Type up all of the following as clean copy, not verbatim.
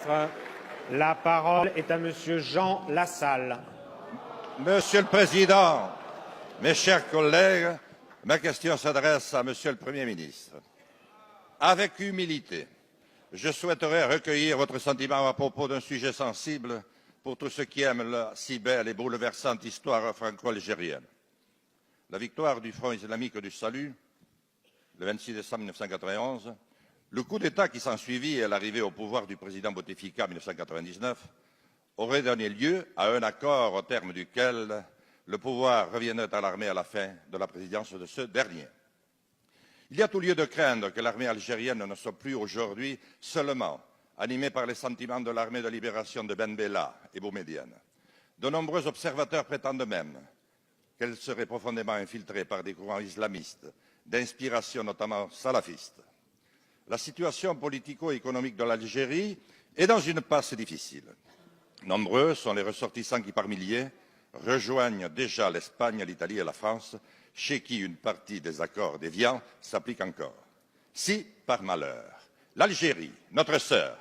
ministre. La parole est à Monsieur Jean Lassalle. Monsieur le Président, mes chers collègues, ma question s'adresse à Monsieur le Premier ministre. Avec humilité, je souhaiterais recueillir votre sentiment à propos d'un sujet sensible pour tous ceux qui aiment la si belle et bouleversante histoire franco-algérienne. La victoire du Front islamique du Salut, le 26 décembre 1991, le coup d'État qui s'ensuivit et l'arrivée au pouvoir du président Bouteflika en 1999 aurait donné lieu à un accord au terme duquel le pouvoir reviendrait à l'armée à la fin de la présidence de ce dernier. Il y a tout lieu de craindre que l'armée algérienne ne soit plus aujourd'hui seulement animée par les sentiments de l'armée de libération de Ben Bella et Boumedienne. De nombreux observateurs prétendent même qu'elle serait profondément infiltrée par des courants islamistes, d'inspiration notamment salafiste. La situation politico-économique de l'Algérie est dans une passe difficile. Nombreux sont les ressortissants qui, par milliers, rejoignent déjà l'Espagne, l'Italie et la France, chez qui une partie des accords déviants s'applique encore. Si, par malheur, l'Algérie, notre sœur,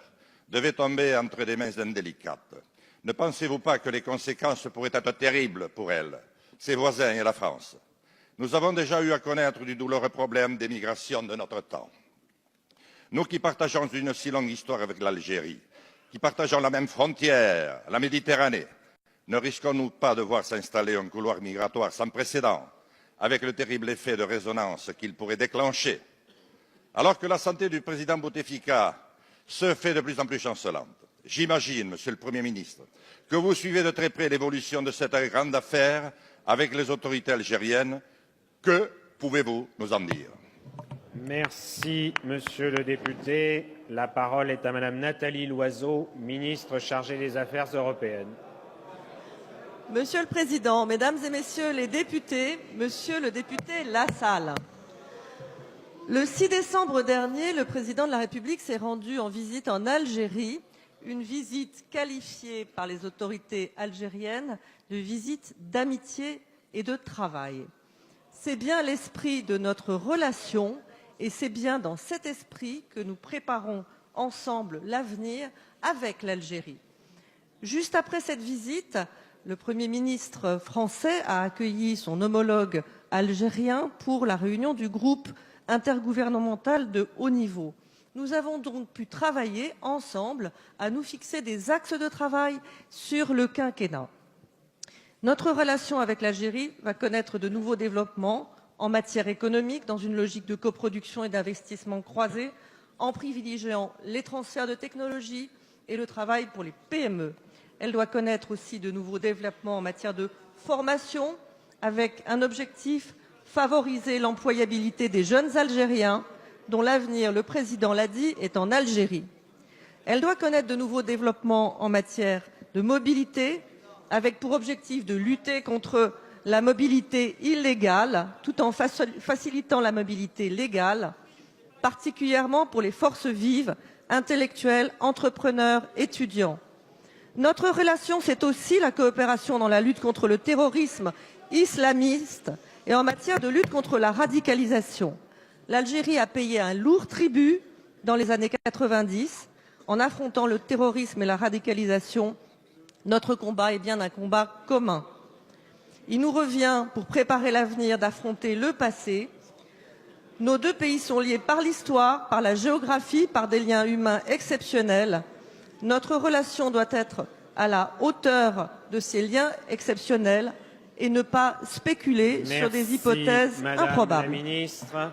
devait tomber entre des mains indélicates, ne pensez-vous pas que les conséquences pourraient être terribles pour elle, ses voisins et la France? Nous avons déjà eu à connaître du douloureux problème des migrations de notre temps. Nous qui partageons une si longue histoire avec l'Algérie, qui partageons la même frontière, la Méditerranée, ne risquons-nous pas de voir s'installer un couloir migratoire sans précédent, avec le terrible effet de résonance qu'il pourrait déclencher? Alors que la santé du président Bouteflika se fait de plus en plus chancelante, j'imagine, Monsieur le Premier ministre, que vous suivez de très près l'évolution de cette grande affaire avec les autorités algériennes. Que pouvez-vous nous en dire? Merci, Monsieur le député. La parole est à Madame Nathalie Loiseau, ministre chargée des Affaires européennes. Monsieur le Président, Mesdames et Messieurs les députés, Monsieur le député Lassalle, le 6 décembre dernier, le Président de la République s'est rendu en visite en Algérie, une visite qualifiée par les autorités algériennes de visite d'amitié et de travail. C'est bien l'esprit de notre relation et c'est bien dans cet esprit que nous préparons ensemble l'avenir avec l'Algérie. Juste après cette visite, le Premier ministre français a accueilli son homologue algérien pour la réunion du groupe intergouvernemental de haut niveau. Nous avons donc pu travailler ensemble à nous fixer des axes de travail sur le quinquennat. Notre relation avec l'Algérie va connaître de nouveaux développements en matière économique, dans une logique de coproduction et d'investissement croisés, en privilégiant les transferts de technologies et le travail pour les PME. Elle doit connaître aussi de nouveaux développements en matière de formation, avec un objectif, favoriser l'employabilité des jeunes Algériens, dont l'avenir, le Président l'a dit, est en Algérie. Elle doit connaître de nouveaux développements en matière de mobilité, avec pour objectif de lutter contre la mobilité illégale, tout en facilitant la mobilité légale, particulièrement pour les forces vives, intellectuels, entrepreneurs, étudiants. Notre relation, c'est aussi la coopération dans la lutte contre le terrorisme islamiste et en matière de lutte contre la radicalisation. L'Algérie a payé un lourd tribut dans les années 90 en affrontant le terrorisme et la radicalisation. Notre combat est bien un combat commun. Il nous revient, pour préparer l'avenir, d'affronter le passé. Nos deux pays sont liés par l'histoire, par la géographie, par des liens humains exceptionnels. Notre relation doit être à la hauteur de ces liens exceptionnels et ne pas spéculer sur des hypothèses Madame improbables. la ministre.